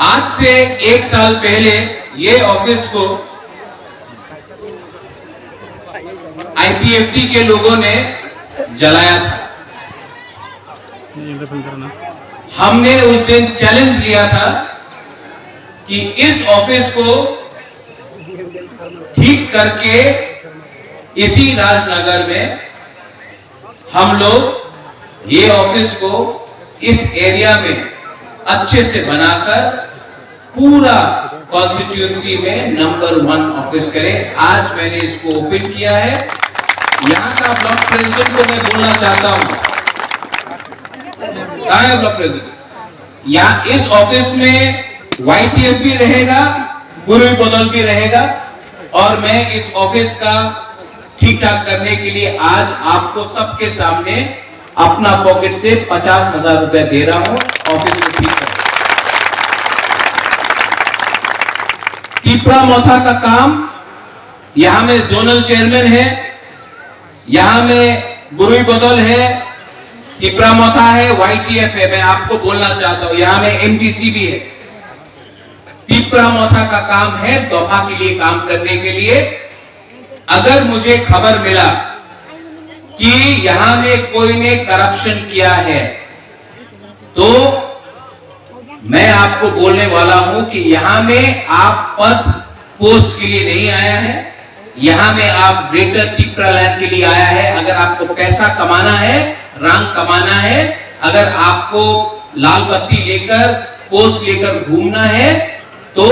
आज से 1 साल पहले ये ऑफिस को आईपीएफटी के लोगों ने जलाया था। हमने उस दिन चैलेंज लिया था कि इस ऑफिस को ठीक करके इसी राजनगर में हम लोग ये ऑफिस को इस एरिया में अच्छे से बनाकर पूरा कॉन्स्टिट्यूंसी में नंबर 1 ऑफिस करें। आज मैंने इसको ओपन किया है। यहाँ का ब्लॉक प्रेसिडेंट को मैं बोलना चाहता हूँ, कहाँ है ब्लॉक प्रेसिडेंट? यहाँ इस ऑफिस में YTF भी रहेगा, गुरुई बदल भी रहेगा, और मैं इस ऑफिस का ठीक ठाक करने के लिए आज आपको सबके सामने अपना पॉकेट से 50,000 रुपए दे रहा हूं ऑफिस को ठीक करने। टिपरा मोथा का काम, यहां में जोनल चेयरमैन है, यहां में गुरुई बदल है, टिपरा मोथा है, YTF है। मैं आपको बोलना चाहता हूं यहां में MDC भी है। टिपरा मोथा का काम है दोहा के लिए काम करने के लिए। अगर मुझे खबर मिला कि यहां में कोई ने करप्शन किया है तो मैं आपको बोलने वाला हूं कि यहां में आप पद पोस्ट के लिए नहीं आया है, यहां में आप ग्रेटर टिपरा लैंड के लिए आया है। अगर आपको पैसा कमाना है, रंग कमाना है, अगर आपको लाल बत्ती लेकर पोस्ट लेकर घूमना है तो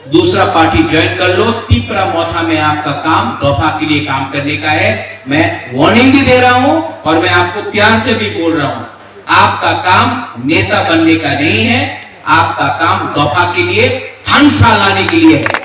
दूसरा पार्टी ज्वाइन कर लो। टिपरा मोथा में आपका काम दोहा के लिए काम करने का है। मैं वार्निंग भी दे रहा हूं और मैं आपको प्यार से भी बोल रहा हूं, आपका काम नेता बनने का नहीं है, आपका काम दोहा के लिए ठंड लाने के लिए है।